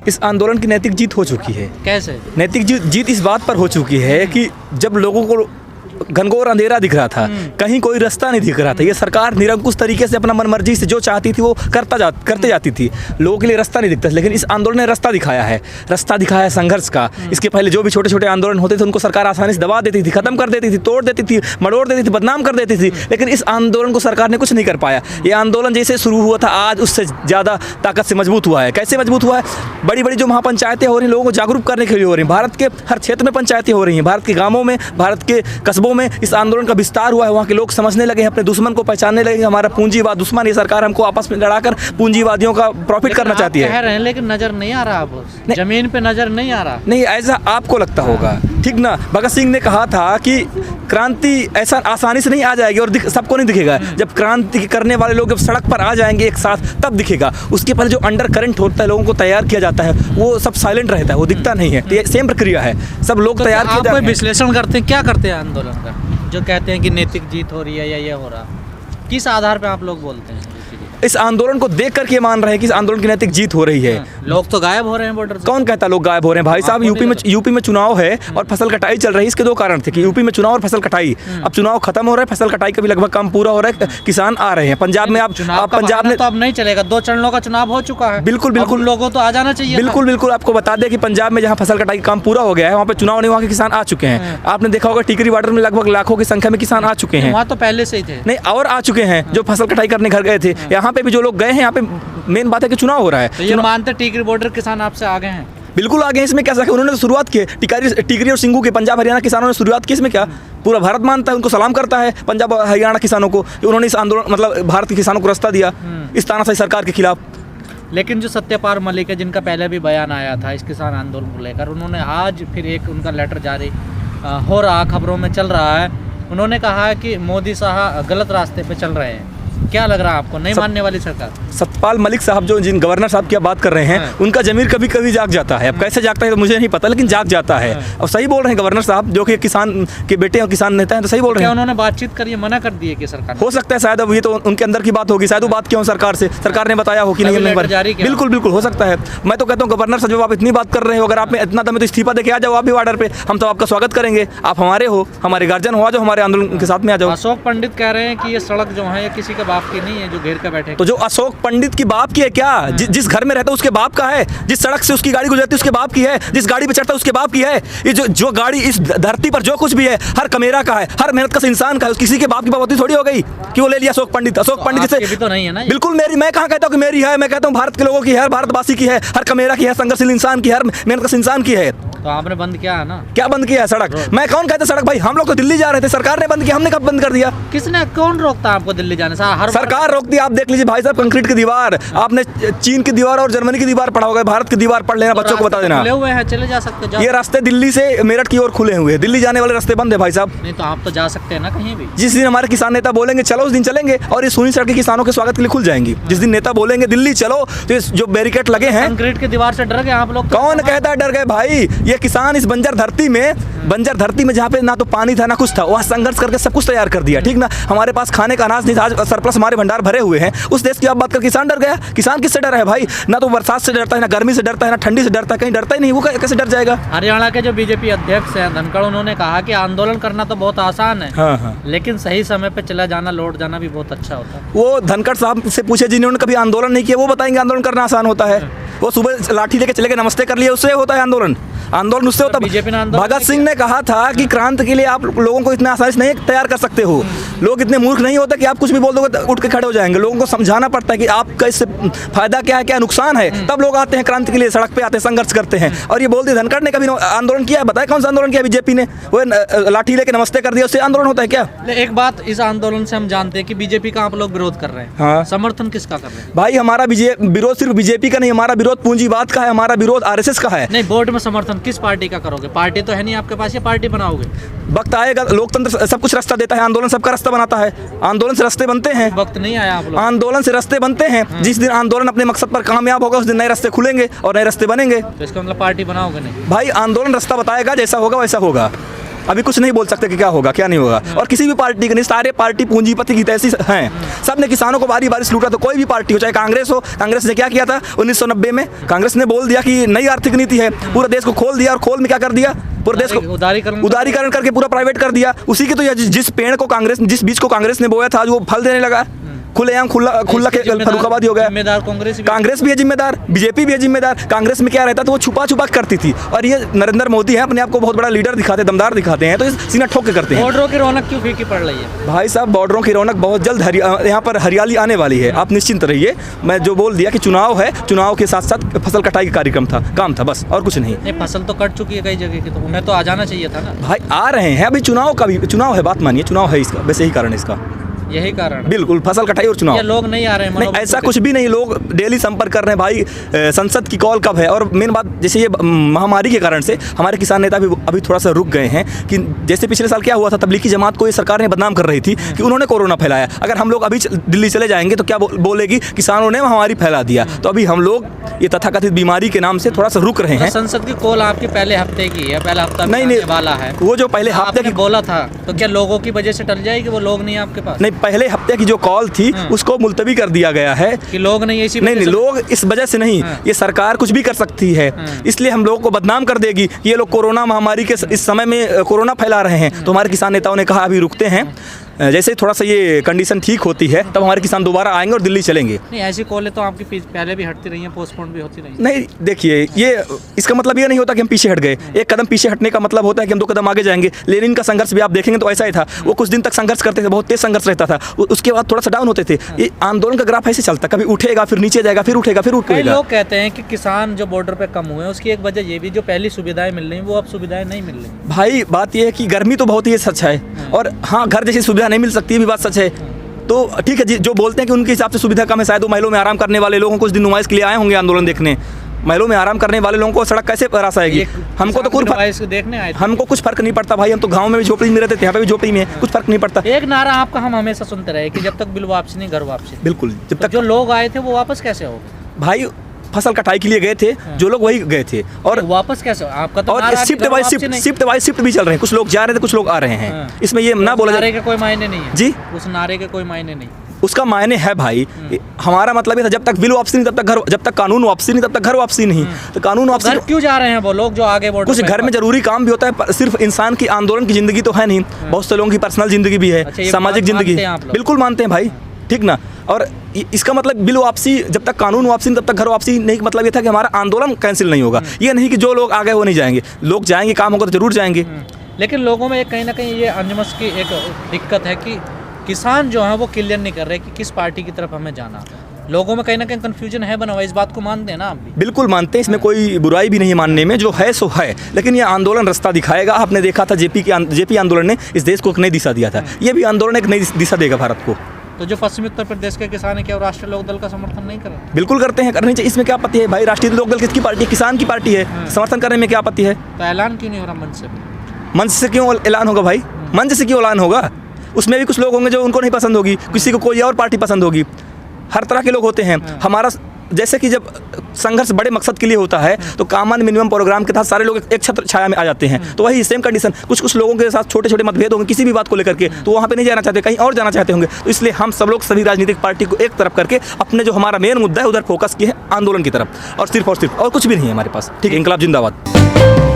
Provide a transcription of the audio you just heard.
इस आंदोलन की नैतिक जीत हो चुकी है। कैसे? नैतिक जीत इस बात पर हो चुकी है कि जब लोगों को घनघोर अंधेरा दिख रहा था, कहीं कोई रास्ता नहीं दिख रहा था, ये सरकार निरंकुश तरीके से अपना मनमर्जी से जो चाहती थी वो करते जाती थी, लोगों के लिए रास्ता नहीं दिखता। लेकिन इस आंदोलन ने रास्ता दिखाया है संघर्ष का। इसके पहले जो भी छोटे छोटे आंदोलन होते थे उनको सरकार आसानी से दबा देती थी, खत्म कर देती थी, तोड़ देती थी, मड़ोड़ देती थी, बदनाम कर देती थी। लेकिन इस आंदोलन को सरकार ने कुछ नहीं कर पाया। ये आंदोलन जैसे शुरू हुआ था आज उससे ज़्यादा ताकत से मजबूत हुआ है। कैसे मजबूत हुआ है? बड़ी बड़ी जो महापंचायतें हो रही हैं, लोगों को जागरूक करने के लिए हो रही हैं। भारत के हर क्षेत्र में पंचायतें हो रही हैं, भारत के गाँवों में, भारत के कस्बों में इस आंदोलन का विस्तार हुआ है। वहाँ के लोग समझने लगे हैं, अपने दुश्मन को पहचानने लगे। हमारा पूंजीवाद दुश्मन, ये सरकार हमको आपस में लड़ाकर पूंजीवादियों का प्रॉफिट करना चाहती है। कह रहे हैं लेकिन नजर नहीं आ रहा, आप जमीन पे नजर नहीं आ रहा। नहीं, ऐसा आपको लगता होगा, ठीक ना। भगत सिंह ने कहा था कि क्रांति ऐसा आसानी से नहीं आ जाएगी और सबको नहीं दिखेगा। जब क्रांति करने वाले लोग जब सड़क पर आ जाएंगे एक साथ, तब दिखेगा। उसके पहले जो अंडर करंट होता है, लोगों को तैयार किया जाता है, वो सब साइलेंट रहता है, वो दिखता नहीं है। तो ये सेम प्रक्रिया है, सब लोग तैयार किए जाते हैं। विश्लेषण करते हैं, क्या करते हैं आंदोलन का, जो कहते हैं कि नैतिक जीत हो रही है या ये हो रहा, किस आधार पे आप लोग बोलते हैं? इस आंदोलन को देख करके मान रहे हैं कि इस आंदोलन की नैतिक जीत हो रही है। लोग तो गायब हो रहे हैं बॉर्डर से। कौन कहता लोग गायब हो रहे हैं? भाई साहब, यूपी में चुनाव है और फसल कटाई चल रही है। इसके दो कारण थे कि यूपी में चुनाव और फसल कटाई। अब चुनाव खत्म हो रहा है, फसल कटाई का भी लगभग काम पूरा हो रहा है, किसान आ रहे हैं। पंजाब में पंजाब में तो अब नहीं चलेगा, 2 चरणों का चुनाव हो चुका है। बिल्कुल लोगों तो आ जाना चाहिए। बिल्कुल आपको बता दें कि पंजाब में जहाँ फसल कटाई का काम पूरा हो गया है, वहाँ पे चुनाव नहीं, वहाँ के किसान आ चुके हैं। आपने देखा होगा टिकरी बॉर्डर में लगभग लाखों की संख्या में किसान आ चुके हैं। वहाँ तो पहले से ही थे। नहीं, और आ चुके हैं जो फसल कटाई करने घर गए थे। यहाँ पे भी जो लोग गए हैं, यहाँ पे मेन बात है कि चुनाव हो रहा है। तो ये मानते टिकरी बॉर्डर किसान आपसे आगे हैं? बिल्कुल आगे हैं। इसमें क्या सके, उन्होंने तो शुरुआत की। टिकरी और सिंगू के पंजाब हरियाणा किसानों ने शुरुआत की। इसमें क्या, पूरा भारत मानता है, उनको सलाम करता है पंजाब हरियाणा किसानों को। उन्होंने इस आंदोलन मतलब भारत के किसानों को रास्ता दिया इस तानाशाही सरकार के खिलाफ। लेकिन जो सत्यपाल मलिक है, जिनका पहले भी बयान आया था इस किसान आंदोलन को लेकर, उन्होंने आज फिर एक उनका लेटर जारी हो रहा, खबरों में चल रहा है। उन्होंने कहा है कि मोदी साहब गलत रास्ते पे चल रहे हैं। क्या लग रहा है आपको, नहीं मानने वाली सरकार? सत्यपाल मलिक साहब जो जिन गवर्नर साहब की बात कर रहे हैं, उनका जमीर कभी कभी जाग जाता है। अब कैसे जागता है तो मुझे नहीं पता, लेकिन जाग जाता है। और सही बोल रहे हैं गवर्नर साहब, जो कि किसान के बेटे और किसान नेता हैं, तो सही बोल रहे हैं। उन्होंने बातचीत करी, मना कर दिए कि सरकार? हो सकता है, शायद अब ये तो उनके अंदर की बात होगी, शायद वो बात क्यों सरकार से, सरकार ने बताया हो कि नहीं। बिल्कुल हो सकता है। मैं तो कहता हूँ गवर्नर साहब, जब आप इतनी बात कर रहे हो, अगर आप में इतना दम है तो इस्तीफा देके आ जाओ आप भी बॉर्डर पे। हम तो आपका स्वागत करेंगे। आप हमारे हो, हमारे गार्जियन हो, आ जाओ हमारे आंदोलन के साथ में आ जाओ। अशोक पंडित कह रहे हैं कि ये सड़क जो है ये किसी के बाप की नहीं है, जो घेर कर बैठे। तो जो अशोक पंडित की बाप की है क्या? जिस घर में रहता है उसके बाप का है। जिस सड़क से उसकी गाड़ी गुजरती है उसके बाप की है। जिस गाड़ी पे चढ़ता है उसके बाप की है। ये जो गाड़ी इस धरती पर जो कुछ भी है, हर कमेरा का है, हर मेहनत का इंसान का है। किसी के बाप की बात थोड़ी हो गई कि वो ले लिया अशोक पंडित जैसे भी तो नहीं है ना। बिल्कुल मेरी, मैं कहाँ कहता हूँ कि मेरी है। मैं कहता हूँ भारत के लोगों की है, हर भारतवासी की है, हर कमेरा की है, संघर्षशील इंसान की, हर मेहनत का इंसान की है। तो आपने बंद किया है ना? क्या बंद किया है? सड़क मैं कौन कहता सड़क? भाई हम लोग तो दिल्ली जा रहे थे, सरकार ने बंद किया, हमने कब बंद कर दिया? किसने, कौन रोकता आपको दिल्ली जाने से? सरकार रोकती है। आप देख लीजिए भाई साहब, कंक्रीट की दीवार, आपने चीन की दीवार और जर्मनी की दीवार पढ़ा होगा, भारत की दीवार पढ़ लेना, बच्चों को बता देना। खुले हुए हैं, चले जा सकते। ये रास्ते दिल्ली से मेरठ की ओर खुले हुए हैं, दिल्ली जाने वाले रास्ते बंद है भाई साहब। नहीं तो आप तो जा सकते हैं ना कहीं भी। जिस दिन हमारे किसान नेता बोलेंगे चलो, उस दिन चलेंगे और ये सूनी सड़कें किसानों के स्वागत के लिए खुल जाएंगी। जिस दिन नेता बोलेंगे दिल्ली चलो, तो जो बैरिकेड लगे हैं, कंक्रीट की दीवार से डर गए आप लोग? कौन कहता है डर गए भाई? ये किसान इस बंजर धरती में जहाँ पे ना तो पानी था ना कुछ था, वहाँ संघर्ष करके सब कुछ तैयार कर दिया, ठीक ना। हमारे पास खाने का अनाज नहीं था, आज सरप्लस हमारे भंडार भरे हुए हैं। उस देश की आप बात कर, किसान डर गया? किसान किससे डर है भाई? ना तो बरसात से डरता है, ना गर्मी से डरता है, ना ठंडी से डरता है, कहीं डरता ही नहीं। वो कैसे डर जाएगा? हरियाणा के जो बीजेपी अध्यक्ष हैं धनखड़, उन्होंने कहा कि आंदोलन करना तो बहुत आसान है, हाँ। लेकिन सही समय पे चला जाना, लौट जाना भी बहुत अच्छा होता है। वो धनखड़ साहब से पूछे जिन्होंने कभी आंदोलन नहीं किया, वो बताएंगे आंदोलन करना आसान होता है। वो सुबह लाठी लेके चले गए, नमस्ते कर लिए, उससे होता है आंदोलन उससे होता है। भगत सिंह ने कहा था कि क्रांति के लिए आप लोगों को इतना आसानी से नहीं तैयार कर सकते हो। लोग इतने मूर्ख नहीं होते कि आप कुछ भी बोल दोगे तो उठ के खड़े हो जाएंगे। लोगों को समझाना पड़ता है कि आपका इससे फायदा क्या है, क्या नुकसान है, तब लोग आते हैं क्रांति के लिए, सड़क पे आते हैं, संघर्ष करते हैं। और ये बोल दिया धनखड़ ने कभी आंदोलन किया है? बताए कौन सा आंदोलन किया बीजेपी ने? वो लाठी लेके नमस्ते कर दिया, उससे आंदोलन होता है क्या? एक बात, इस आंदोलन से हम जानते हैं कि बीजेपी का आप लोग विरोध कर रहे हैं। हाँ। समर्थन किसका कर रहे हैं? भाई हमारा विरोध सिर्फ बीजेपी का नहीं, हमारा विरोध पूंजीवाद का है, हमारा विरोध आरएसएस का है। नहीं, बोर्ड में समर्थन किस पार्टी का करोगे? पार्टी तो है नहीं आपके पास, ये पार्टी बनाओगे? वक्त आएगा, लोकतंत्र सब कुछ रास्ता देता है, आंदोलन सबका रास्ता बनाता है, आंदोलन से रास्ते बनते हैं। वक्त नहीं आया आप लोग? आंदोलन से रास्ते बनते हैं। जिस दिन आंदोलन अपने मकसद पर कामयाब होगा, उस दिन नए रास्ते खुलेंगे और नए रास्ते बनेंगे। तो इसका मतलब पार्टी बनाओगे नहीं? भाई आंदोलन रास्ता बताएगा, जैसा होगा वैसा होगा। अभी कुछ नहीं बोल सकते कि क्या होगा क्या नहीं होगा। और किसी भी पार्टी के नहीं, सारे पार्टी पूंजीपति की तैसी हैं। सब ने किसानों को बारी बारी से लूटा, तो कोई भी पार्टी हो, चाहे कांग्रेस हो, कांग्रेस ने क्या किया था 1990 में? कांग्रेस ने बोल दिया कि नई आर्थिक नीति है, पूरा देश को खोल दिया, और खोल में क्या कर दिया? पूरे देश को उदारीकरण करके पूरा प्राइवेट कर दिया। उसी की तो जिस पेड़ को कांग्रेस, जिस बीज को कांग्रेस ने बोया था, आज वो फल देने लगा। खुलेआम खुला के फरुखाबादी हो गया। जिम्मेदार कांग्रेस भी है जिम्मेदार, बीजेपी भी है जिम्मेदार। कांग्रेस में क्या रहता था, वो छुपा छुपा करती थी, और ये नरेंद्र मोदी है, अपने आप को बहुत बड़ा लीडर दिखाते हैं, दमदार दिखाते हैं, तो सीना ठोक के करते हैं। बॉर्डरों की रौनक क्यों फीकी पड़ रही है भाई साहब? बॉर्डरों की रौनक बहुत जल्द यहाँ पर हरियाली आने वाली है, आप निश्चिंत रहिए। मैं जो बोल दिया कि चुनाव है, चुनाव के साथ साथ फसल कटाई का कार्यक्रम था, काम था, बस और कुछ नहीं। फसल तो कट चुकी है कई जगह की, तो उन्हें तो आ जाना चाहिए था ना। भाई आ रहे हैं, अभी चुनाव का भी चुनाव है, बात मानिए, चुनाव है इसका, बस यही कारण है इसका, यही कारण बिल्कुल, फसल कटाई और चुनाव। लोग नहीं आ रहे हैं? नहीं, ऐसा कुछ भी नहीं, लोग डेली संपर्क कर रहे हैं भाई। संसद की कॉल कब है? और मेन बात, जैसे ये महामारी के कारण से हमारे किसान नेता भी अभी थोड़ा सा रुक गए हैं, कि जैसे पिछले साल क्या हुआ था, तबलीगी जमात को ये सरकार ने बदनाम कर रही थी कि उन्होंने कोरोना फैलाया। अगर हम लोग अभी दिल्ली चले जाएंगे तो क्या बोलेगी? किसानों ने महामारी फैला दिया। तो अभी हम लोग ये तथाकथित बीमारी के नाम से थोड़ा सा रुक रहे हैं। संसद की कॉल आपकी पहले हफ्ते की है, पहला हफ्ता नहीं वाला है, वो जो पहले हफ्ते की बोला था, तो क्या लोगों की वजह से टल जाएगी? वो लोग नहीं आपके पास? नहीं, पहले हफ्ते की जो कॉल थी उसको मुलतवी कर दिया गया है कि लोग नहीं, ऐसी नहीं, लोग इस वजह से नहीं, ये सरकार कुछ भी कर सकती है, इसलिए हम लोगों को बदनाम कर देगी। ये लोग कोरोना महामारी के इस समय में कोरोना फैला रहे हैं। तो हमारे किसान नेताओं ने कहा अभी रुकते हैं, जैसे ही थोड़ा सा ये कंडीशन ठीक होती है तब हमारे किसान दोबारा आएंगे और दिल्ली चलेंगे। नहीं, ऐसी कॉलें तो आपकी पहले भी हटती रही हैं, पोस्टपोन भी होती रही। नहीं, देखिए, ये इसका मतलब ये नहीं होता कि हम पीछे हट गए। एक कदम पीछे हटने का मतलब होता है कि हम 2 कदम आगे जाएंगे। लेनिन का संघर्ष भी आप देखेंगे तो ऐसा ही था, वो कुछ दिन तक संघर्ष करते थे, बहुत तेज संघर्ष रहता था, उसके बाद थोड़ा सा डाउन होते थे। ये आंदोलन का ग्राफ ऐसे चलता, कभी उठेगा फिर नीचे जाएगा, फिर उठेगा फिर उठेगा। लोग कहते हैं कि किसान जो बॉर्डर पे कम हुए हैं, उसकी एक वजह ये भी, जो पहली सुविधाएं मिल रही हैं वो अब सुविधाएं नहीं मिल रही। भाई बात ये है कि गर्मी तो बहुत ही सच है, और हाँ, घर जैसी सुविधा नहीं मिल सकती, भी बात सच है। तो ठीक है जी, जो बोलते हैं कि उनके हिसाब से सुविधा कम है, शायद वो महलों में आराम करने वाले लोगों को कुछ दिन नुमाइश के लिए आए होंगे आंदोलन देखने। महलों में आराम करने वाले लोगों को सड़क कैसे रास आएगी? हमको तो कुछ देखने आए, हमको कुछ फर्क नहीं पड़ता भाई। हम तो गांव में भी झोपड़ी में रहते थे, यहाँ पे भी झोपड़ी में, कुछ फर्क नहीं पड़ता। एक नारा आपका हम हमेशा सुनते रहे कि जब तक बिल वापसी नहीं, घर वापसी। बिल्कुल, जब तक जो लोग आए थे वो वापस कैसे हो भाई? फसल कटाई के लिए गए थे जो लोग, वही गए थे, और वापस कैसे? आपका तो और शिफ्ट बाय शिफ्ट भी चल रहे हैं, कुछ लोग जा रहे थे, कुछ लोग आ रहे हैं। इसमें ये ना बोला नारे का कोई मायने नहीं है जी, उस नारे के कोई मायने नहीं। उसका मायने है भाई। हमारा मतलब ये था, जब तक बिल वापसी नहीं तब तक घर, जब तक कानून वापसी नहीं तब तक घर वापसी नहीं। तो कानून वापसी घर क्यों जा रहे हैं वो लोग जो आगे बढ़? कुछ घर में जरूरी काम भी होता है, सिर्फ इंसान की आंदोलन की जिंदगी तो है नहीं, बहुत से लोगों की पर्सनल जिंदगी भी है, सामाजिक जिंदगी। बिल्कुल मानते हैं भाई, ठीक ना। और इसका मतलब बिल वापसी, जब तक कानून वापसी नहीं तब तक घर वापसी नहीं का मतलब ये था कि हमारा आंदोलन कैंसिल नहीं होगा। ये नहीं कि जो लोग आ गए वो नहीं जाएंगे, लोग जाएंगे, काम होगा तो जरूर जाएंगे। लेकिन लोगों में एक कहीं ना कहीं ये अंजमस की एक दिक्कत है कि किसान जो है वो क्लियर नहीं कर रहे कि किस पार्टी की तरफ हमें जाना। लोगों में कहीं ना कहीं कंफ्यूजन है बना हुआ, इस बात को मानते हैं ना आप भी? बिल्कुल मानते हैं, इसमें कोई बुराई भी नहीं मानने में, जो है सो है। लेकिन ये आंदोलन रास्ता दिखाएगा। आपने देखा था जेपी आंदोलन ने इस देश को एक नई दिशा दिया था, ये भी आंदोलन एक नई दिशा देगा भारत को। तो जो पश्चिमी उत्तर प्रदेश के किसान है, क्या राष्ट्रीय लोक दल का समर्थन नहीं करें? बिल्कुल करते हैं, करनी चाहिए, इसमें क्या आपत्ति है भाई? राष्ट्रीय लोक दल किसकी पार्टी? किसान की पार्टी है, समर्थन करने में क्या आपत्ति है? तो ऐलान क्यों नहीं हो रहा मंच से? मंच से क्यों ऐलान होगा भाई? मंच से क्यों ऐलान होगा? उसमें भी कुछ लोग होंगे जो उनको नहीं पसंद होगी, किसी को कोई और पार्टी पसंद होगी, हर तरह के लोग होते हैं। हमारा जैसे कि जब संघर्ष बड़े मकसद के लिए होता है तो कॉमन मिनिमम प्रोग्राम के तहत सारे लोग एक छत्र छाया में आ जाते हैं। तो वही सेम कंडीशन, कुछ लोगों के साथ छोटे छोटे मतभेद होंगे किसी भी बात को लेकर के, तो वहाँ पे नहीं जाना चाहते, कहीं और जाना चाहते होंगे। तो इसलिए हम सब लोग सभी राजनीतिक पार्टी को एक तरफ करके अपने जो हमारा मेन मुद्दा है उधर फोकस किए हैं, आंदोलन की तरफ, और सिर्फ और कुछ भी नहीं है हमारे पास। ठीक है, इंकलाब जिंदाबाद।